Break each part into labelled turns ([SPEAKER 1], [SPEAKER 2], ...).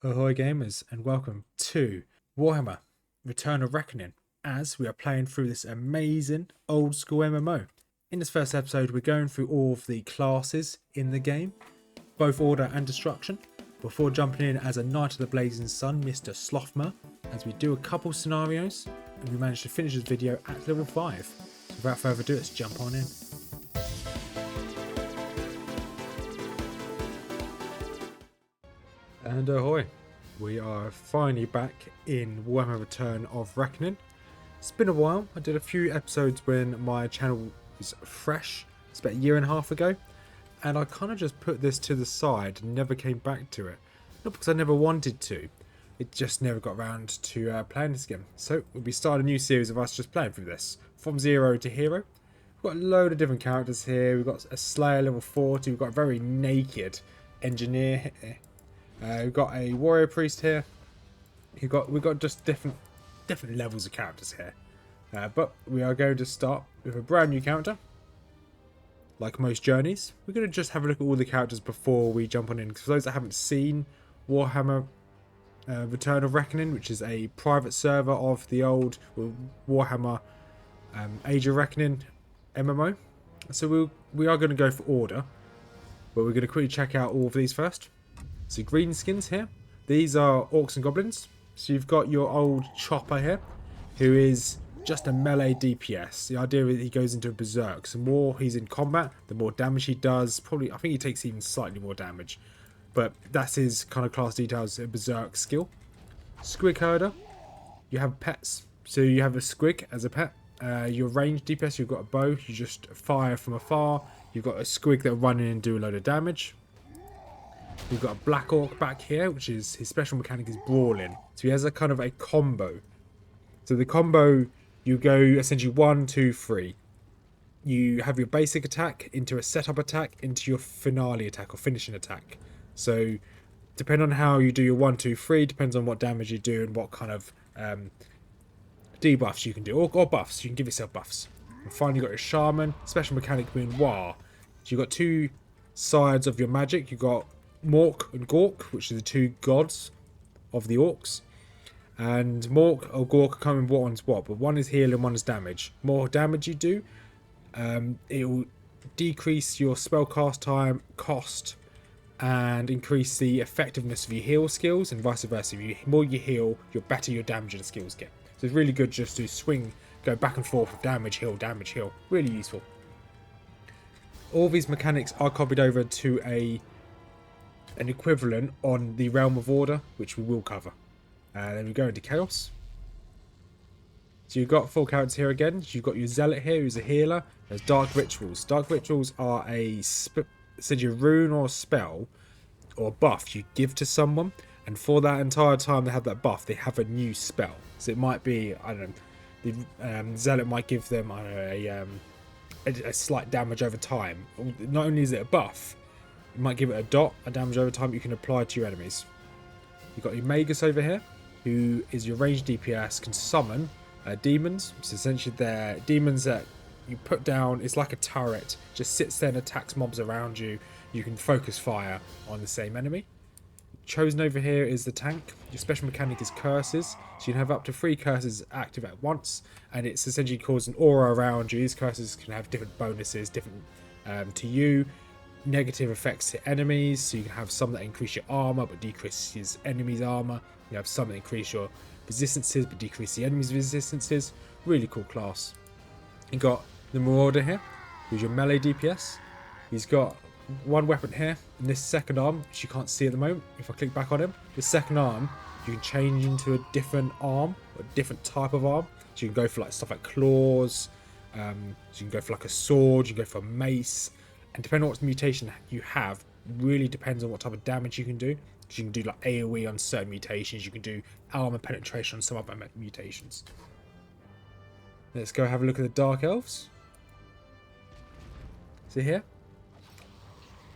[SPEAKER 1] Ahoy gamers, and welcome to Warhammer Return of Reckoning, as we are playing through this amazing old school MMO. In this first episode we're going through all of the classes in the game, both Order and Destruction, before jumping in as a Knight of the Blazing Sun, Mr Slothmer, as we do a couple scenarios and we manage to finish this video at level 5. So without further ado, let's jump on in. And ahoy! We are finally back in Warhammer Return of Reckoning. It's been a while. I did a few episodes when my channel was fresh. It's about a year and a half ago. And I kind of just put this to the side and never came back to it. Not because I never wanted to. It just never got around to playing this again. So we'll be starting a new series of us just playing through this. From zero to hero. We've got a load of different characters here. We've got a Slayer level 40. We've got a very naked engineer here. We've got a warrior priest here. We've got just different levels of characters here. But we are going to start with a brand new character. Like most journeys, we're going to just have a look at all the characters before we jump on in. Because for those that haven't seen Warhammer Return of Reckoning, which is a private server of the old Warhammer Age of Reckoning MMO. So we are going to go for Order. But we're going to quickly check out all of these first. So green skins here. These are orcs and goblins. So you've got your old chopper here, who is just a melee DPS. The idea is he goes into a berserk. So the more he's in combat, the more damage he does. Probably, I think he takes even slightly more damage. But that's his kind of class details, a berserk skill. Squig herder. You have pets. So you have a squig as a pet. Your ranged DPS, you've got a bow. You just fire from afar. You've got a squig that run in and do a load of damage. We've got a black orc back here, which is his special mechanic is brawling. So he has a kind of a combo. So the combo, you go essentially 1, 2, 3. You have your basic attack into a setup attack into your finale attack or finishing attack. So depending on how you do your 1, 2, 3, depends on what damage you do and what kind of debuffs you can do, or buffs. You can give yourself buffs. And finally, you've got your shaman, special mechanic being RoR. So you've got two sides of your magic. You've got Mork and Gork, which are the two gods of the orcs. And Mork or Gork, I can't remember what one's what, but one is heal and one is damage. More damage you do, it will decrease your spellcast time, cost, and increase the effectiveness of your heal skills, and vice versa. The more you heal, the better your damage and skills get. So it's really good just to swing, go back and forth with damage, heal, damage, heal. Really useful. All these mechanics are copied over to an equivalent on the Realm of Order, which we will cover. Then we go into Chaos. So you've got 4 characters here again. You've got your Zealot here, who's a healer. There's Dark Rituals. Dark Rituals are essentially a rune or a spell or buff you give to someone, and for that entire time they have that buff, they have a new spell. So it might be, I don't know, the Zealot might give them, I don't know, a slight damage over time. Not only is it a buff, you might give it a dot, a damage over time you can apply to your enemies. You've got your Magus over here, who is your ranged DPS, can summon demons. So essentially they're demons that you put down, it's like a turret, just sits there and attacks mobs around you. You can focus fire on the same enemy. Chosen over here is the tank. Your special mechanic is curses. So you can have up to 3 curses active at once, and it's essentially causing an aura around you. These curses can have different bonuses, different to you. Negative effects to enemies, so you can have some that increase your armor but decreases enemies' armor. You have some that increase your resistances but decrease the enemies' resistances. Really cool class. You got the Marauder here, who's your melee DPS. He's got one weapon here, and this second arm, which you can't see at the moment. If I click back on him, the second arm you can change into a different arm, or a different type of arm. So you can go for like stuff like claws. So you can go for like a sword. You can go for a mace. And depending on what mutation you have, really depends on what type of damage you can do. Because you can do like AoE on certain mutations. You can do armor penetration on some other mutations. Let's go have a look at the Dark Elves. So here,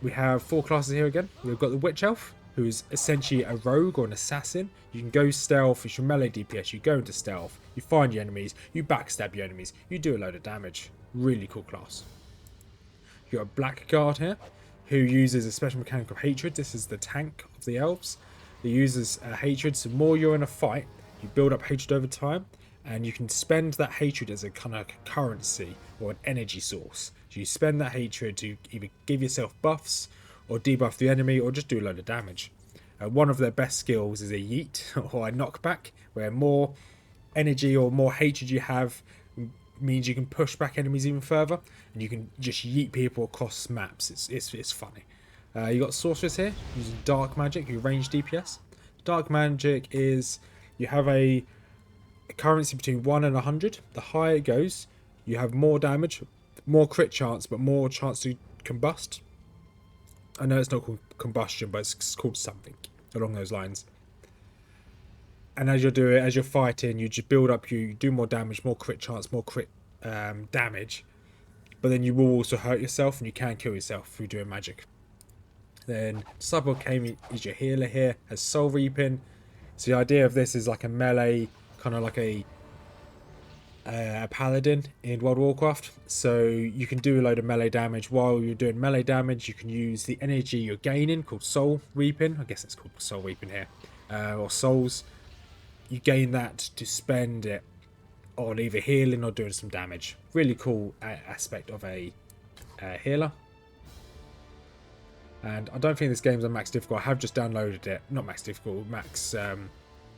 [SPEAKER 1] we have 4 classes here again. We've got the Witch Elf, who is essentially a rogue or an assassin. You can go stealth, it's your melee DPS. You go into stealth, you find your enemies, you backstab your enemies, you do a load of damage. Really cool class. You've got a Blackguard here, who uses a special mechanic of hatred. This is the tank of the elves. that uses hatred. So more you're in a fight, you build up hatred over time, and you can spend that hatred as a kind of currency or an energy source. So you spend that hatred to either give yourself buffs or debuff the enemy or just do a load of damage. One of their best skills is a yeet or a knockback, where more energy or more hatred you have means you can push back enemies even further, and you can just yeet people across maps. It's funny. You got sorceress here using dark magic, your range DPS. Dark magic is you have a currency between 1 and 100. The higher it goes, you have more damage, more crit chance, but more chance to combust. I know it's not called combustion, but it's called something along those lines. And as you're fighting, you just build up, you do more damage, more crit chance, more crit damage. But then you will also hurt yourself, and you can kill yourself through doing magic. Then Disciple of Cain is your healer here, has soul reaping. So the idea of this is like a melee, kind of like a paladin in World of Warcraft. So you can do a load of melee damage. While you're doing melee damage, you can use the energy you're gaining, called soul reaping. I guess it's called soul reaping here, or souls. You gain that to spend it on either healing or doing some damage. Really cool aspect of a healer. And I don't think this game's on max difficult. I have just downloaded it. Not max difficult, max. So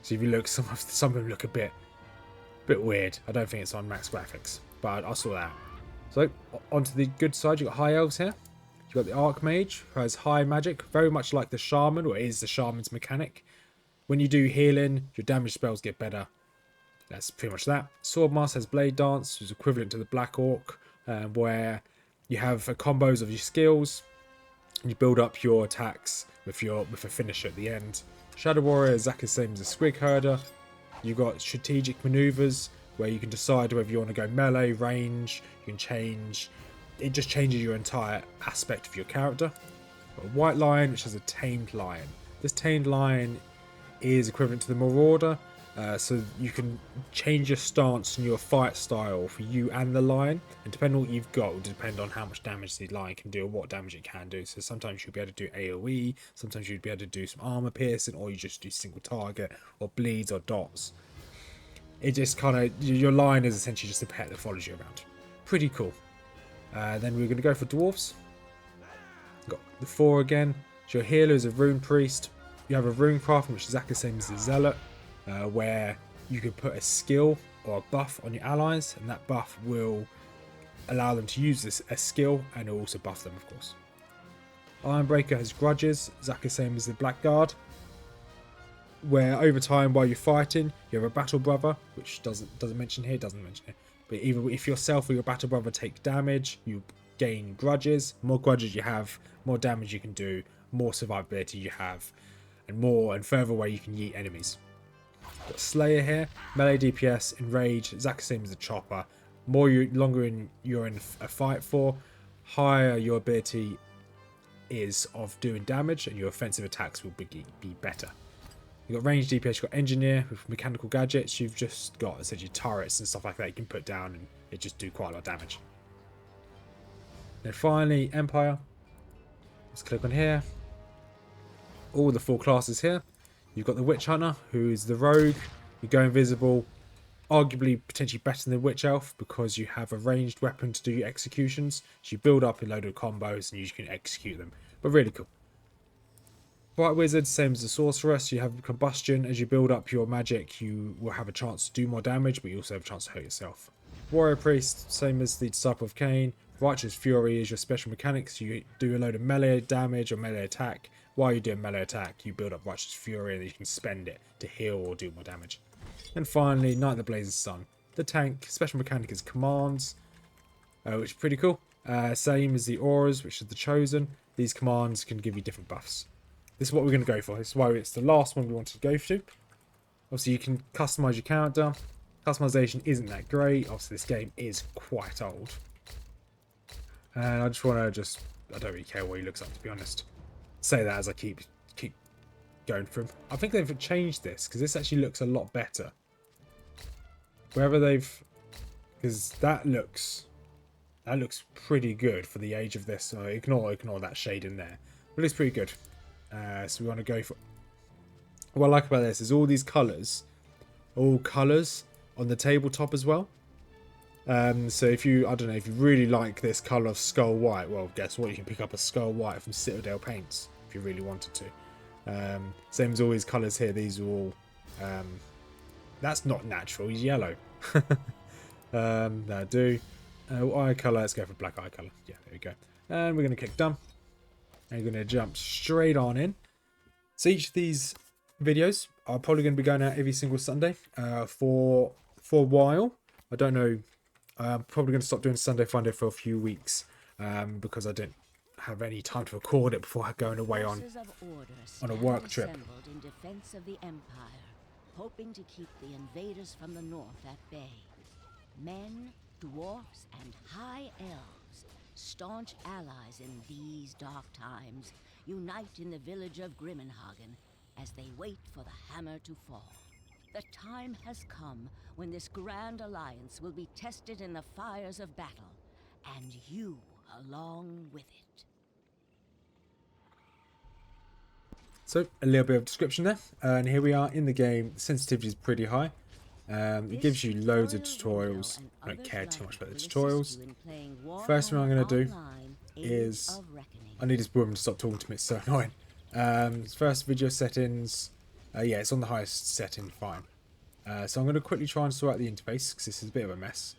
[SPEAKER 1] if you look, some of them look a bit weird. I don't think it's on max graphics, but I saw that. So onto the good side, you got high elves here. You got the archmage, who has high magic, very much like the shaman, or is the shaman's mechanic. When you do healing, your damage spells get better. That's pretty much that. Swordmaster has blade dance, which is equivalent to the black orc, where you have combos of your skills. And you build up your attacks with a finisher at the end. Shadow Warrior is exactly the same as a Squig Herder. You've got strategic maneuvers where you can decide whether you want to go melee, range. You can change. It just changes your entire aspect of your character. Got a White Lion, which has a tamed lion. This tamed lion is equivalent to the Marauder, so you can change your stance and your fight style for you and the lion, and depending on what you've got will depend on how much damage the lion can do or what damage it can do. So sometimes you'll be able to do AoE, sometimes you'll be able to do some armor piercing, or you just do single target or bleeds or dots. It just kind of, your lion is essentially just a pet that follows you around. Pretty cool. Then we're going to go for dwarves. Got the 4 again. So your healer is a rune priest. You have a rune craft, which is exactly the same as the zealot, where you can put a skill or a buff on your allies, and that buff will allow them to use a skill, and it will also buff them, of course. Ironbreaker has grudges, exactly the same as the Blackguard, where over time while you're fighting, you have a battle brother, which doesn't mention here, but either if yourself or your battle brother take damage, you gain grudges. More grudges you have, more damage you can do, more survivability you have, and further away you can yeet enemies. Got Slayer here, melee DPS, enrage, exactly the same as the Chopper. Longer you're in a fight for, higher your ability is of doing damage, and your offensive attacks will be better. You've got range DPS, you've got engineer with mechanical gadgets, you've just got essentially turrets and stuff like that you can put down, and it just do quite a lot of damage. Then finally, Empire. Let's click on here. All the 4 classes here. You've got the Witch Hunter, who is the rogue. You go invisible, arguably potentially better than the Witch Elf because you have a ranged weapon to do your executions. So you build up a load of combos and you can execute them. But really cool. Bright Wizard, same as the Sorceress. You have combustion. As you build up your magic, you will have a chance to do more damage, but you also have a chance to hurt yourself. Warrior Priest, same as the Disciple of Cain. Righteous Fury is your special mechanics. You do a load of melee damage or melee attack. While you're doing melee attack, you build up Righteous Fury and you can spend it to heal or do more damage. And finally, Knight of the Blazing Sun. The tank, special mechanic is commands, which is pretty cool. Same as the auras, which is the chosen. These commands can give you different buffs. This is what we're going to go for. This is why it's the last one we wanted to go to. Obviously, you can customize your character. Customization isn't that great. Obviously, this game is quite old. And I just want to I don't really care what he looks like, to be honest. Say that as I keep going through. I think they've changed this because this actually looks a lot better. Because that looks pretty good for the age of this. So ignore that shade in there. But it's pretty good. So we want to go for what I like about this is all these colours, all colours on the tabletop as well. So if you, I don't know, if you really like this colour of Skull White, well, guess what? You can pick up a Skull White from Citadel Paints if you really wanted to. Same as all these colours here. These are all, that's not natural. He's yellow. That'll do. Eye colour, let's go for black eye colour. Yeah, there we go. And we're going to click done. And you're going to jump straight on in. So each of these videos are probably going to be going out every single Sunday for a while. I don't know. I'm probably going to stop doing Sunday Funday for a few weeks because I don't have any time to record it before going away on a work trip.
[SPEAKER 2] In defense of the Empire, hoping to keep the invaders from the north at bay. Men, dwarfs, and high elves, staunch allies in these dark times, unite in the village of Grimmenhagen as they wait for the hammer to fall. The time has come when this grand alliance will be tested in the fires of battle, and you along with it.
[SPEAKER 1] So, a little bit of description there, and here we are in the game. The sensitivity is pretty high. It gives you loads of tutorials. I don't care too much about the tutorials. First thing I'm going to do is, I need this woman to stop talking to me, it's so annoying. First, video settings, yeah, it's on the highest setting, fine. So I'm going to quickly try and sort out the interface, because this is a bit of a mess.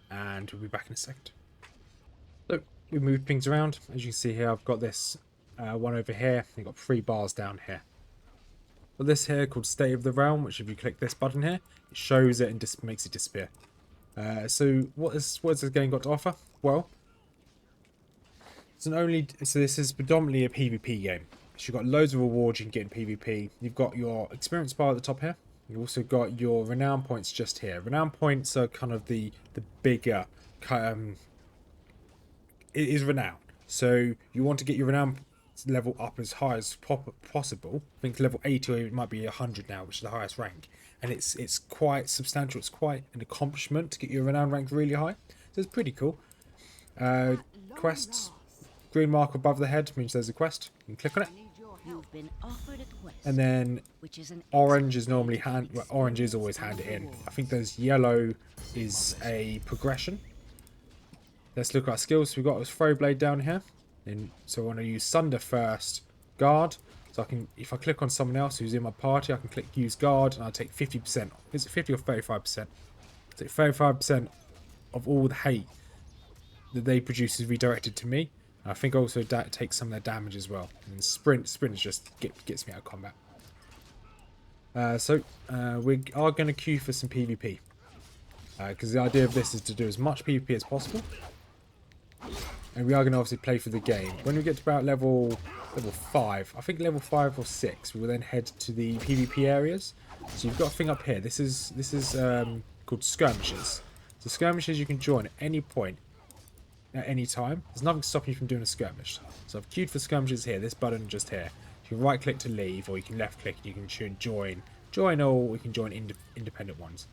[SPEAKER 1] And we'll be back in a second. So, we move things around. As you can see here, I've got this one over here. I've got 3 bars down here. Got this here called State of the Realm, which if you click this button here, it shows it and just makes it disappear. So what has this game got to offer? Well, so this is predominantly a PvP game. So you've got loads of rewards you can get in PvP. You've got your experience bar at the top here. You've also got your renown points just here. Renown points are kind of the bigger, it is renown. So you want to get your renown level up as high as possible. I think level 80 or it might be 100 now, which is the highest rank. And it's quite substantial. It's quite an accomplishment to get your renown rank really high. So it's pretty cool. Quests. Green mark above the head means there's a quest. You can click on it.
[SPEAKER 2] You've been offered a quest,
[SPEAKER 1] and then orange is normally orange is always handed in. I think there's yellow is a progression. Let's look at our skills. We've got a throw blade down here. So I want to use Sunder first, guard. So I can, if I click on someone else who's in my party, I can click use guard and I'll take 50%. Is it 50 or 35%? So 35% of all the hate that they produce is redirected to me. And I think also that takes some of their damage as well. And sprint just gets me out of combat. So we are going to queue for some PvP. Because the idea of this is to do as much PvP as possible. And we are going to obviously play for the game. When we get to about level 5, I think level 5 or 6, we will then head to the PvP areas. So you've got a thing up here. This is called skirmishes. So skirmishes you can join at any point, at any time. There's nothing stopping you from doing a skirmish. So I've queued for skirmishes here. This button just here. You can right click to leave, or you can left click and you can join all. We can join independent ones.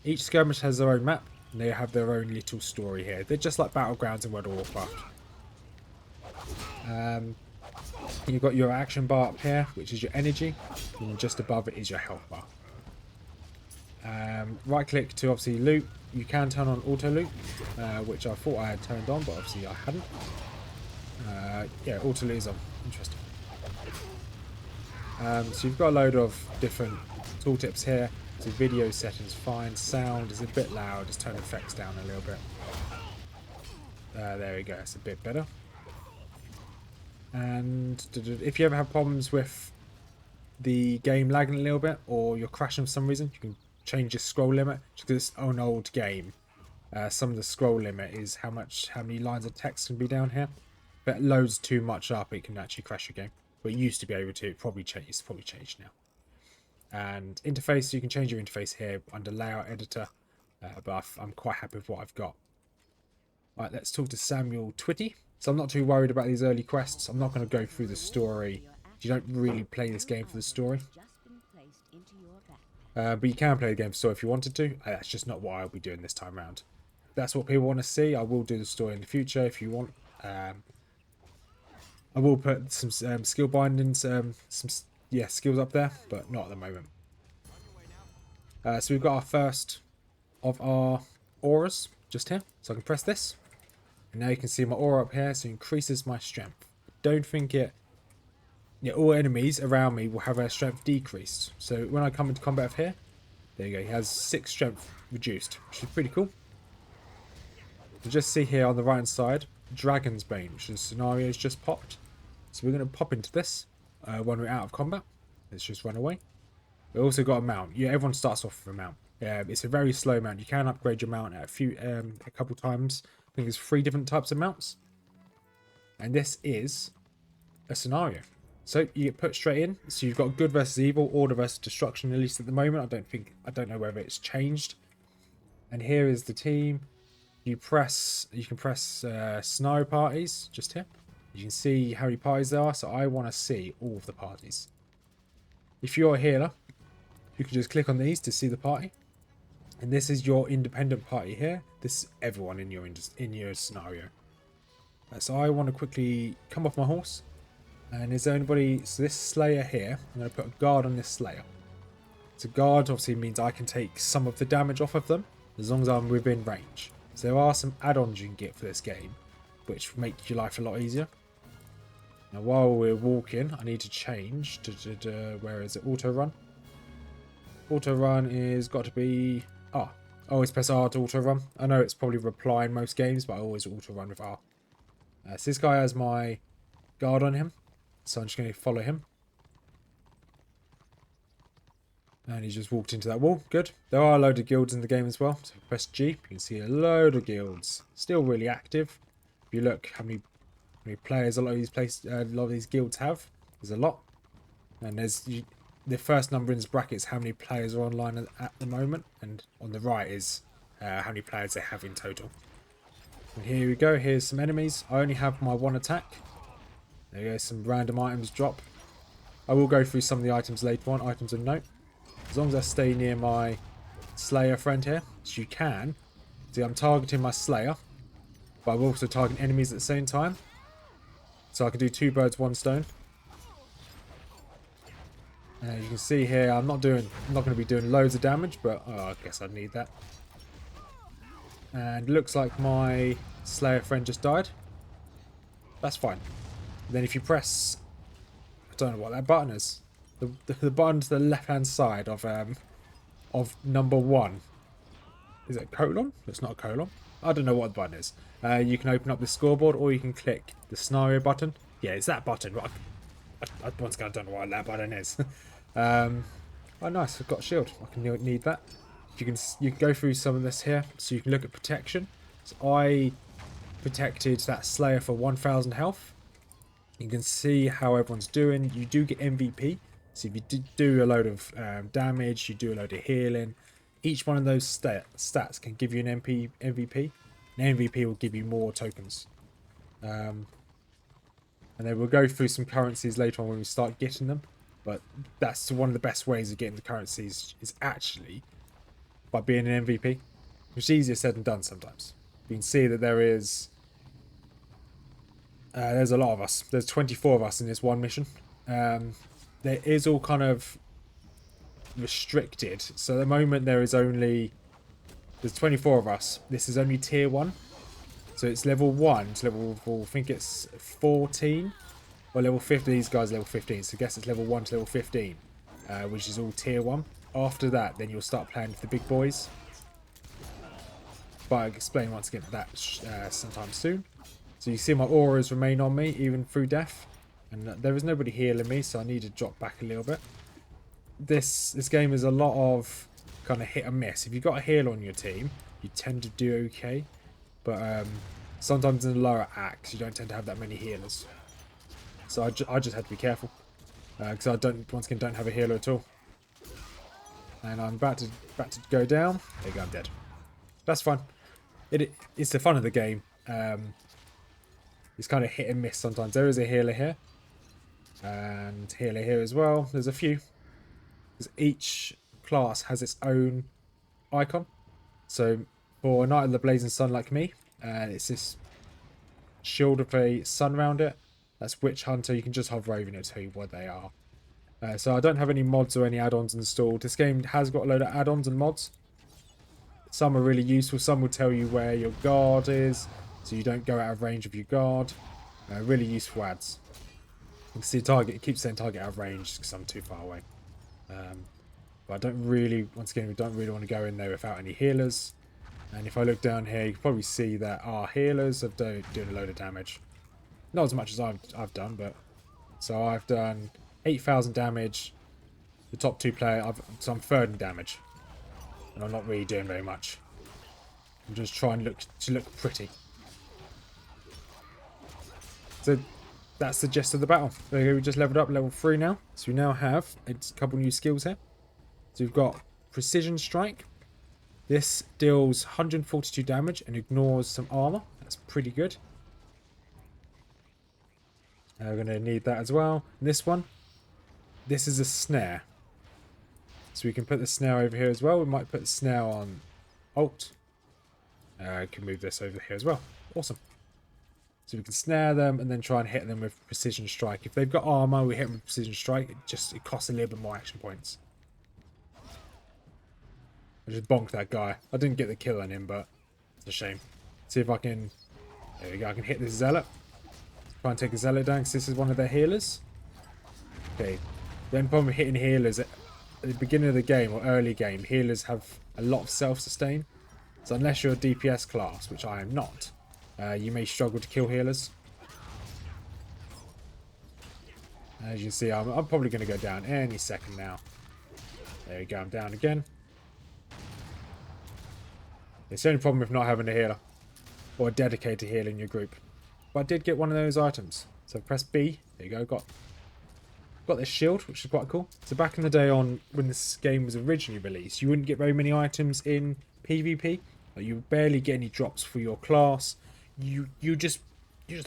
[SPEAKER 1] Each skirmish has their own map. And they have their own little story here. They're just like battlegrounds in World of Warcraft. You've got your action bar up here, which is your energy. And just above it is your health bar. Right click to obviously loot. You can turn on auto loot, which I thought I had turned on, but obviously I hadn't. Yeah, auto loot is on. Interesting. So you've got a load of different tooltips here. So video settings fine, sound is a bit loud, just turn effects down a little bit. There we go, it's a bit better. And if you ever have problems with the game lagging a little bit, or you're crashing for some reason, you can change your scroll limit. Because it's an old game, some of the scroll limit is how many lines of text can be down here. If it loads too much up, it can actually crash your game. But it used to be able to, it's probably changed now. And interface, you can change your interface here under layout editor, but I'm quite happy with what I've got. Right, let's talk to Samuel Twitty. So I'm not too worried about these early quests. I'm not going to go through the story. You don't really play this game for the story. But you can play the game for story if you wanted to. That's just not what I'll be doing this time around. If that's what people want to see, I will do the story in the future if you want. I will put some skill bindings, some yeah, skills up there, but not at the moment. So we've got our first of our auras just here. So I can press this. And now you can see my aura up here, so it increases my strength. Don't think it... Yeah, all enemies around me will have their strength decreased. So when I come into combat up here, there you go, he has 6 strength reduced, which is pretty cool. You just see here on the right hand side, Dragon's Bane, which is scenario's just popped. So we're going to pop into this when we're out of combat. Let's just run away. We also got a mount. Yeah, everyone starts off with a mount. It's a very slow mount. You can upgrade your mount at a couple times. I think there's 3 different types of mounts. And this is a scenario. So you get put straight in. So you've got good versus evil, order versus destruction, at least at the moment. I don't know whether it's changed. And here is the team. You can press scenario parties just here. You can see how many parties there are. So I want to see all of the parties. If you're a healer, you can just click on these to see the party. And this is your independent party here. This is everyone in your scenario. So I want to quickly come off my horse. And is there anybody... So this Slayer here, I'm going to put a guard on this Slayer. So guard obviously means I can take some of the damage off of them, as long as I'm within range. So there are some add-ons you can get for this game, which make your life a lot easier. Now while we're walking, I need to change to where is it? Auto run. Auto run is got to be... I always press R to auto run. I know it's probably reply in most games, but I always auto run with R. So this guy has my guard on him. So I'm just going to follow him. And he's just walked into that wall. Good. There are a load of guilds in the game as well. So press G. You can see a load of guilds. Still really active. If you look how many players a lot of these guilds have. There's a lot. And there's the first number in this bracket is how many players are online at the moment. And on the right is how many players they have in total. And here we go. Here's some enemies. I only have my 1 attack. There you go, some random items drop. I will go through some of the items later on, items of note. As long as I stay near my Slayer friend here, which you can. See, I'm targeting my Slayer, but I'm also targeting enemies at the same time. So I can do 2 birds, 1 stone. And you can see here, I'm not going to be doing loads of damage, but I guess I'd need that. And looks like my Slayer friend just died. That's fine. Then if you press, I don't know what that button is. The button to the left hand side of number 1. Is it colon? It's not a colon. I don't know what the button is. You can open up the scoreboard or you can click the scenario button. Yeah, it's that button. Once again, I don't know what that button is. Oh nice, I've got a shield. I can need that. You can go through some of this here. So you can look at protection. So I protected that Slayer for 1000 health. You can see how everyone's doing. You do get MVP. So if you do a load of damage, you do a load of healing. Each one of those stats can give you an MVP. An MVP will give you more tokens. And then we'll go through some currencies later on when we start getting them. But that's one of the best ways of getting the currencies is actually by being an MVP. Which is easier said than done sometimes. You can see that there's a lot of us. There's 24 of us in this one mission. There is all kind of restricted. So at the moment there's 24 of us. This is only tier 1. So it's level 1 to level, I think it's 14. Or level 50, these guys are level 15. So I guess it's level 1 to level 15. Which is all tier 1. After that, then you'll start playing with the big boys. But I'll explain once again that sometime soon. So you see my auras remain on me even through death. And there is nobody healing me, so I need to drop back a little bit. This game is a lot of kind of hit and miss. If you've got a healer on your team, you tend to do okay. But sometimes in the lower acts, you don't tend to have that many healers. So I just had to be careful. Because I once again don't have a healer at all. And I'm about to go down. There you go, I'm dead. That's fine. It's the fun of the game. It's kind of hit and miss sometimes. There is a healer here. And healer here as well. There's a few. Because each class has its own icon. So for a Knight of the Blazing Sun like me, it's this shield with a sun around it. That's Witch Hunter. You can just hover over and it'll tell you what they are. So I don't have any mods or any add-ons installed. This game has got a load of add-ons and mods. Some are really useful. Some will tell you where your guard is, so you don't go out of range of your guard. Really useful ads. You can see target. It keeps saying target out of range because I'm too far away. But I don't really, once again, we don't really want to go in there without any healers. And if I look down here, you can probably see that our healers are doing a load of damage. Not as much as I've done, but so I've done 8,000 damage. The top two player, so I'm third in damage, and I'm not really doing very much. I'm just trying to look pretty. So that's the gist of the battle. We just leveled up level 3 now, so we now have a couple new skills here. So we've got Precision Strike. This deals 142 damage and ignores some armor. That's pretty good. We're going to need that as well. And this one, this is a snare. So we can put the snare over here as well. We might put the snare on Alt. Can move this over here as well. Awesome. So we can snare them and then try and hit them with Precision Strike. If they've got armor, we hit them with Precision Strike. It costs a little bit more action points. I just bonked that guy. I didn't get the kill on him, but it's a shame. See if I can... There we go. I can hit this Zealot. Try and take a Zealot down because this is one of their healers. Okay. The only problem with hitting healers at the beginning of the game or early game, healers have a lot of self-sustain. So unless you're a DPS class, which I am not, you may struggle to kill healers. As you can see, I'm probably going to go down any second now. There we go. I'm down again. It's the only problem with not having a healer or a dedicated healer in your group. But I did get one of those items. So press B. There you go. Got this shield, which is quite cool. So back in the day on when this game was originally released, you wouldn't get very many items in PvP. Like you would barely get any drops for your class. You just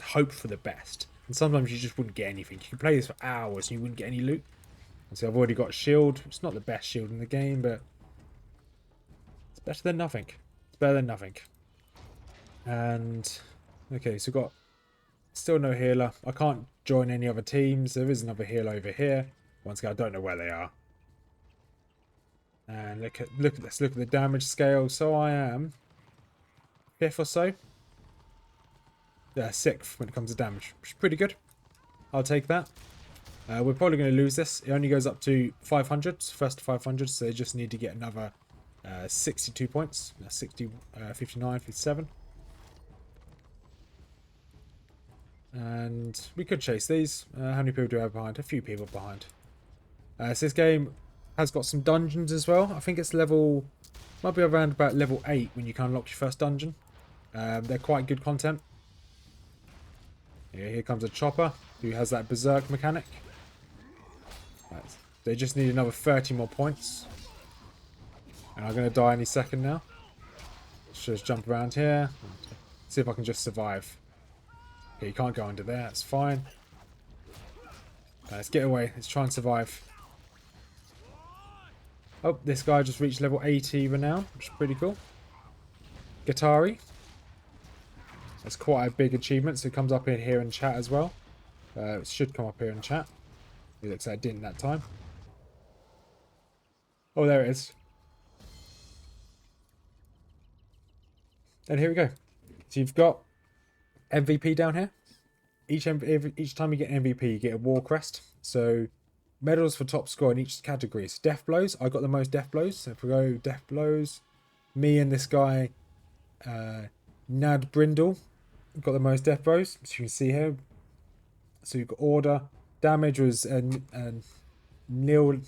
[SPEAKER 1] hope for the best. And sometimes you just wouldn't get anything. You could play this for hours and you wouldn't get any loot. And so I've already got a shield. It's not the best shield in the game, but it's better than nothing. Better than nothing. And okay, so got still no healer. I can't join any other teams. There is another healer over here. Once again, I don't know where they are. And let's look at the damage scale. So I am 5th or so. Yeah, 6th when it comes to damage, which is pretty good. I'll take that. We're probably going to lose this. It only goes up to 500, first to 500, so they just need to get another 62 points. 59, 57. And we could chase these. How many people do we have behind? A few people behind. So this game has got some dungeons as well. I think it's level... Might be around about level 8 when you can unlock your first dungeon. They're quite good content. Yeah, here comes a chopper who has that berserk mechanic. Right, they just need another 30 more points. And I'm going to die any second now. Let's just jump around here. See if I can just survive. Okay, you can't go under there. That's fine. Let's get away. Let's try and survive. Oh, this guy just reached level 80 renown, which is pretty cool. Guitari. That's quite a big achievement, so it comes up in here in chat as well. It should come up here in chat. It looks like it didn't that time. Oh, there it is. And here we go. So you've got MVP down here. Each time you get MVP, you get a war crest. So medals for top score in each category. So death blows. I got the most death blows. So if we go death blows, me and this guy, Nad Brindle, got the most death blows. As you can see here. So you've got order. Damage was nil.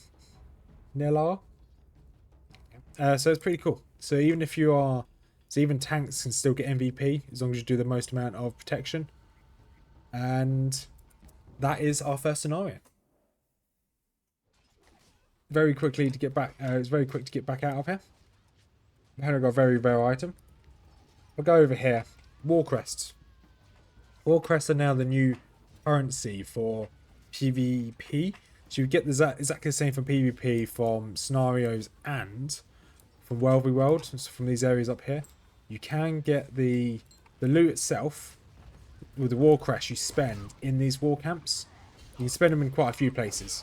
[SPEAKER 1] So it's pretty cool. So even if you are... So even tanks can still get MVP as long as you do the most amount of protection. And that is our first scenario. Very quickly to get back. It's very quick to get back out of here. I've got a very rare item. I'll go over here. War crests. War crests are now the new currency for PvP. So you get exactly the same from PvP from scenarios and from World v World. So from these areas up here. You can get the loot itself with the war crest you spend in these war camps. You can spend them in quite a few places.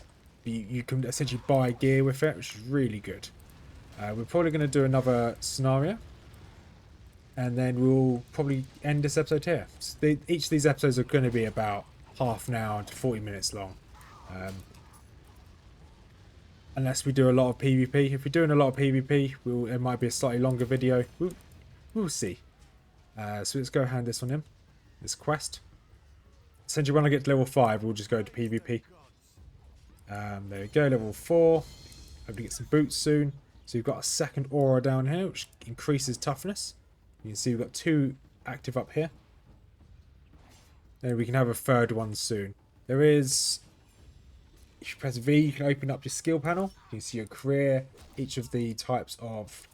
[SPEAKER 1] You can essentially buy gear with it, which is really good. We're probably going to do another scenario. And then we'll probably end this episode here. So each of these episodes are going to be about half an hour to 40 minutes long. Unless we do a lot of PvP. If we're doing a lot of PvP, it might be a slightly longer video. We'll see. So let's go hand this on him. This quest. Essentially, when I get to level 5, we'll just go to PvP. There we go, level 4. Hope to get some boots soon. So we've got a second aura down here, which increases toughness. You can see we've got 2 active up here. And we can have a third one soon. There is... If you press V, you can open up your skill panel. You can see your career, each of the types of...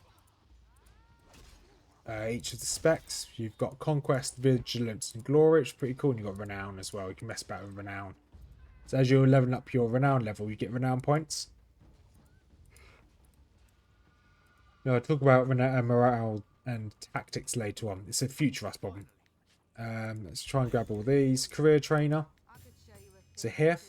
[SPEAKER 1] each of the specs. You've got Conquest, Vigilance, and Glory, which is pretty cool. And you've got Renown as well. You can mess about with Renown. So as you're leveling up your Renown level, you get Renown points. Now, I'll talk about morale and tactics later on. It's a future us problem. Let's try and grab all these. Career Trainer. So here,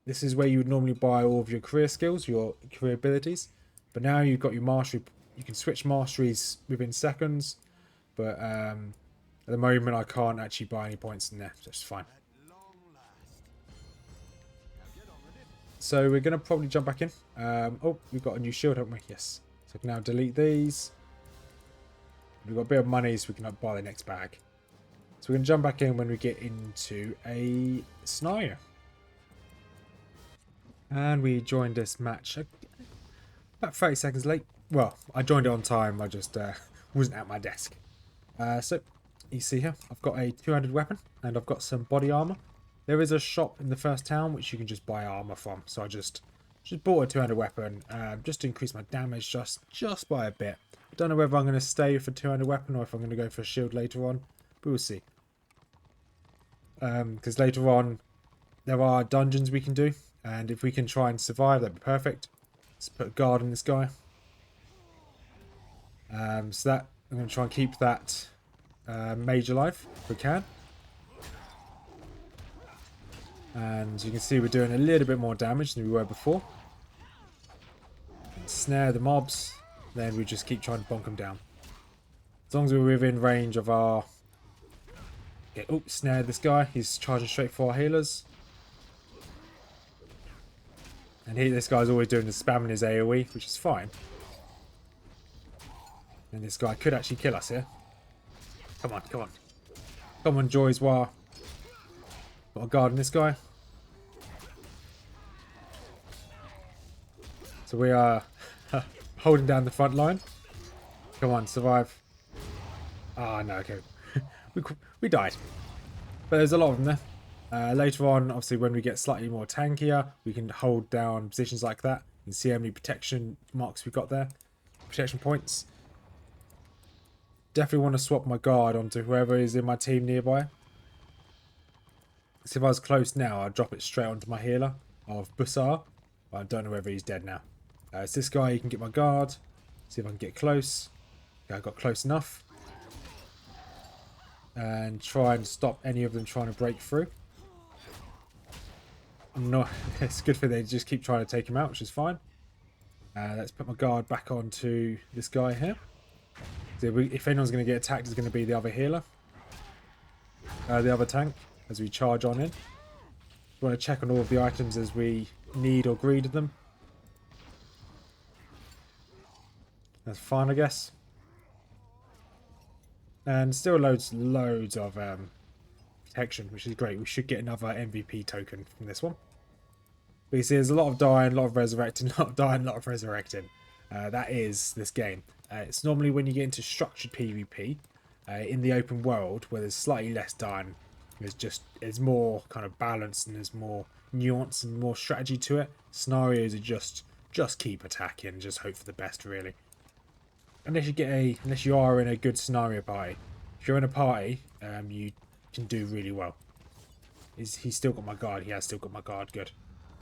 [SPEAKER 1] this is where you would normally buy all of your career skills, your career abilities. But now you've got your mastery. You can switch masteries within seconds. But at the moment, I can't actually buy any points in there. So it's fine. So we're going to probably jump back in. Oh, we've got a new shield, haven't we? Yes. So I can now delete these. We've got a bit of money, so we can buy the next bag. So we're going to jump back in when we get into a scenario. And we joined this match about 30 seconds late. Well, I joined it on time. I just wasn't at my desk. So you see here, I've got a 200 weapon and I've got some body armor. There is a shop in the first town which you can just buy armor from. So I just bought a 200 weapon just to increase my damage just by a bit. I don't know whether I'm going to stay for 200 weapon or if I'm going to go for a shield later on. But we'll see. Because later on there are dungeons we can do. And if we can try and survive, that'd be perfect. Let's put a guard on this guy. So that I'm going to try and keep that mage alive if we can. And you can see we're doing a little bit more damage than we were before. Snare the mobs, then we just keep trying to bonk them down. As long as we're within range of our... Okay, oh, snare this guy. He's charging straight for our healers. And this guy's always doing the spamming his AoE, which is fine. And this guy could actually kill us here. Come on, come on. Come on, Joy's War. Got a guard on this guy. So we are holding down the front line. Come on, survive. Ah, no, okay. we died. But there's a lot of them there. Later on, obviously, when we get slightly more tankier, we can hold down positions like that. You can see how many protection marks we've got there. Protection points. Definitely want to swap my guard onto whoever is in my team nearby. So if I was close now, I'd drop it straight onto my healer of Bussar. But I don't know whether he's dead now. It's this guy. You can get my guard. See if I can get close. Okay, I got close enough. And try and stop any of them trying to break through. I'm not. It's good for they just keep trying to take him out, which is fine. Let's put my guard back onto this guy here. So if anyone's going to get attacked, it's going to be the other healer. The other tank, as we charge on in. We want to check on all of the items as we need or greed them. That's fine, I guess. And still loads of protection, which is great. We should get another MVP token from this one. But you see, there's a lot of dying, a lot of resurrecting, a lot of dying, a lot of resurrecting. That is this game. It's normally when you get into structured PvP in the open world where there's slightly less dying. There's more kind of balance and there's more nuance and more strategy to it. Scenarios are just keep attacking and just hope for the best, really. Unless you are in a good scenario party. If you're in a party, you can do really well. He's still got my guard. He has still got my guard. Good.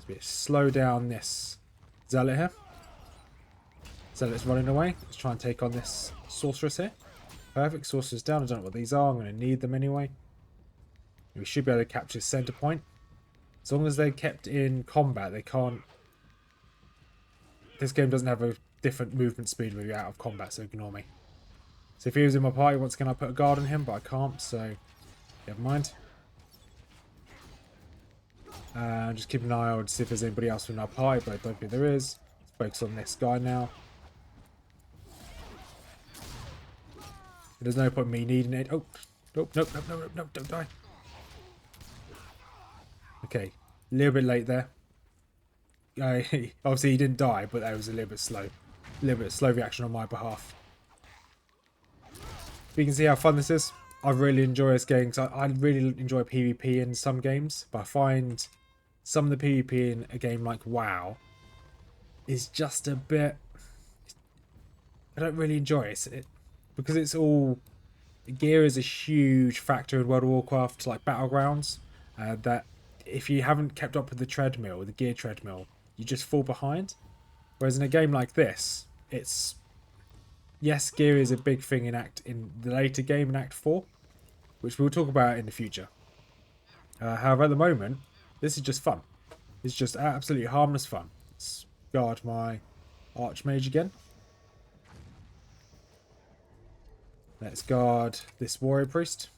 [SPEAKER 1] So we slow down this zealot here. Zealot's running away. Let's try and take on this sorceress here. Perfect. Sorceress down. I don't know what these are. I'm going to need them anyway. We should be able to capture center point. As long as they're kept in combat, they can't this game doesn't have a different movement speed when you're out of combat, so ignore me. So if he was in my party, once again I put a guard on him, but I can't, so never mind. Just keep an eye out to see if there's anybody else in our party, but I don't think there is. Let's focus on this guy now. There's no point in me needing it. Oh, nope, nope, nope, nope, nope, don't die. Okay, a little bit late there. Obviously he didn't die, but that was a little bit slow. A little bit slow reaction on my behalf. You can see how fun this is. I really enjoy this game because I really enjoy PvP in some games, but I find some of the PvP in a game like WoW is just a bit... I don't really enjoy it. Because it's all... Gear is a huge factor in World of Warcraft, like Battlegrounds, that if you haven't kept up with the treadmill, the gear treadmill, you just fall behind. Whereas in a game like this, it's... Yes, gear is a big thing in the later game in Act 4, which we'll talk about in the future. However, at the moment, this is just fun. It's just absolutely harmless fun. Let's guard my Archmage again. Let's guard this Warrior Priest.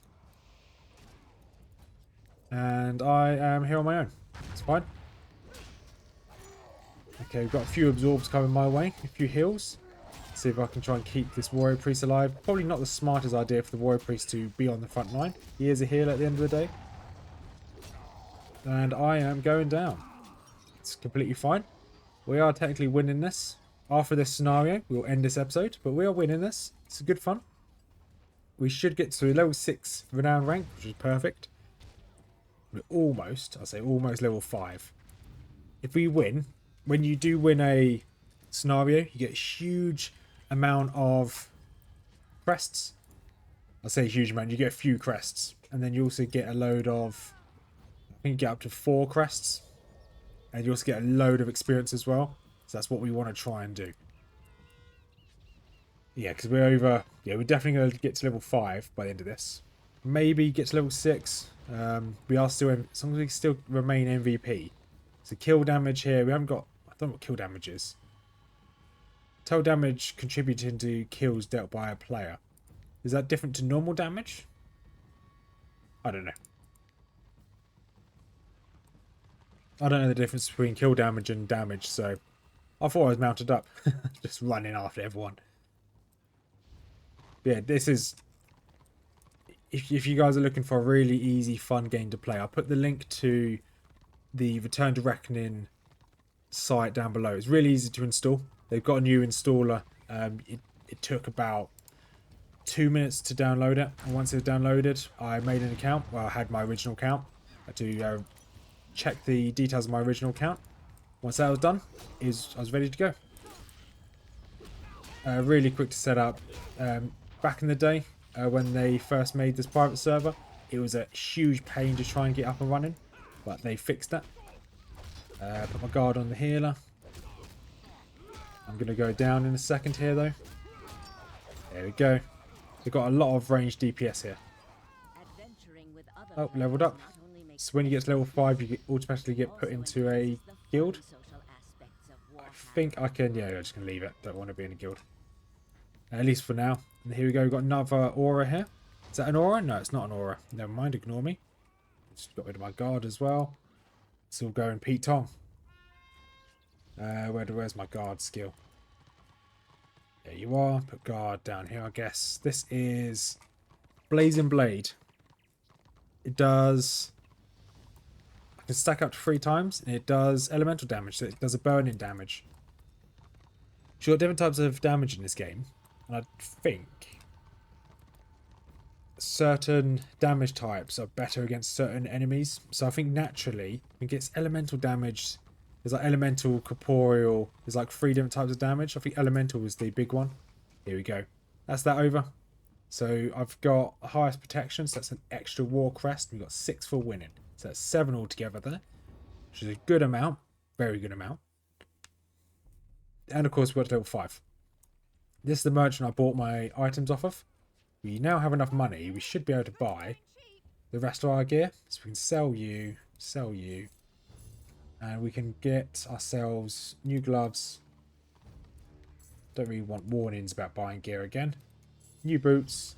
[SPEAKER 1] And I am here on my own. It's fine. Okay, we've got a few absorbs coming my way. A few heals. See if I can try and keep this Warrior Priest alive. Probably not the smartest idea for the Warrior Priest to be on the front line. He is a healer at the end of the day. And I am going down. It's completely fine. We are technically winning this. After this scenario, we'll end this episode. But we are winning this. It's good fun. We should get to level 6 renown rank, which is perfect. We're almost, I say almost level 5. If we win, when you do win a scenario, you get a huge amount of crests. I say a huge amount, you get a few crests. And then you also get a load of, I think you get up to 4 crests. And you also get a load of experience as well. So that's what we want to try and do. Yeah, because we're over... Yeah, we're definitely going to get to level 5 by the end of this. Maybe get to level 6. We are still... As long as we still remain MVP. So kill damage here. We haven't got... I don't know what kill damage is. Total damage contributing to kills dealt by a player. Is that different to normal damage? I don't know. I don't know the difference between kill damage and damage, so... I thought I was mounted up. Just running after everyone. Yeah, this is... If you guys are looking for a really easy, fun game to play, I'll put the link to the Return to Reckoning site down below. It's really easy to install. They've got a new installer. It took about 2 minutes to download it. And once it was downloaded, I made an account. Well, I had my original account. I had to check the details of my original account. Once that was done, I was ready to go. Really quick to set up. Back in the day, when they first made this private server, it was a huge pain to try and get up and running, but they fixed that. Put my guard on the healer. I'm going to go down in a second here, though. There we go. We've got a lot of ranged DPS here. Oh, leveled up. So when you get to level 5, you automatically get put into a guild. I think I can... Yeah, I'm just going to leave it. Don't want to be in a guild. At least for now. And here we go. We've got another aura here. Is that an aura? No, it's not an aura. Never mind. Ignore me. Just got rid of my guard as well. It's all going Pete Tong. Where's my guard skill? There you are. Put guard down here, I guess. This is Blazing Blade. It does... I can stack up to 3 times. And it does elemental damage. So it does a burning damage. So you've got different types of damage in this game. And I think certain damage types are better against certain enemies. So I think naturally, it gets elemental damage. There's like elemental, corporeal. There's like 3 different types of damage. I think elemental was the big one. Here we go. That's that over. So I've got highest protection. So that's an extra war crest. We've got 6 for winning. So that's 7 altogether there. Which is a good amount. Very good amount. And of course we're at level 5. This is the merchant I bought my items off of. We now have enough money. We should be able to buy the rest of our gear. So we can sell you. And we can get ourselves new gloves, Don't really want warnings about buying gear again. New boots.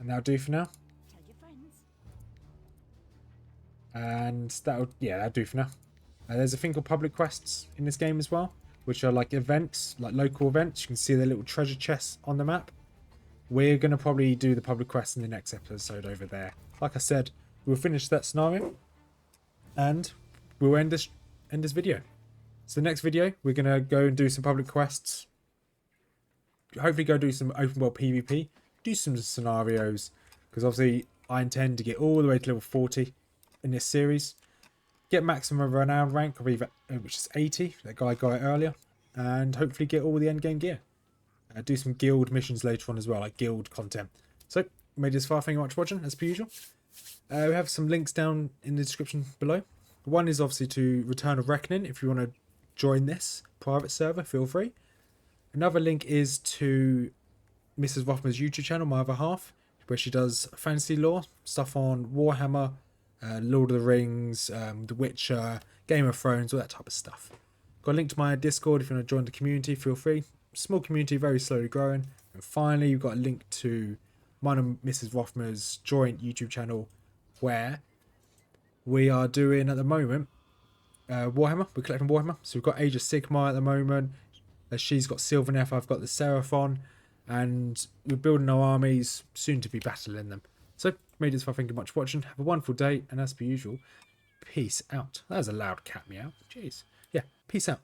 [SPEAKER 1] And that'll do for now.
[SPEAKER 2] Tell your friends.
[SPEAKER 1] And that'll do for now. There's a thing called public quests in this game as well, which are like events, like local events. You can see the little treasure chests on the map. We're going to probably do the public quests in the next episode over there. Like I said, we'll finish that scenario and we'll end this video. So the next video, we're going to go and do some public quests. Hopefully go do some open world PvP. Do some scenarios. Because obviously I intend to get all the way to level 40 in this series. Get maximum renown rank, which is 80. That guy got it earlier. And hopefully get all the endgame gear. Do some guild missions later on as well, like guild content. So, made this far, thank you very much for watching, as per usual. We have some links down in the description below. One is obviously to Return of Reckoning. If you want to join this private server, feel free. Another link is to Mrs Rothmers YouTube channel, my other half, where she does fantasy lore, stuff on Warhammer, Lord of the Rings, The Witcher, Game of Thrones, all that type of stuff. Got a link to my Discord if you want to join the community, feel free. Small community, very slowly growing. And finally, you've got a link to mine and Mrs Rothmers joint YouTube channel, where we are doing at the moment Warhammer. We're collecting Warhammer. So we've got Age of Sigmar at the moment. She's got Sylvaneth, I've got the Seraphon. And we're building our armies, soon to be battling them. So, made this far, thank you much for watching. Have a wonderful day, and as per usual, peace out. That was a loud cat meow. Jeez. Yeah, peace out.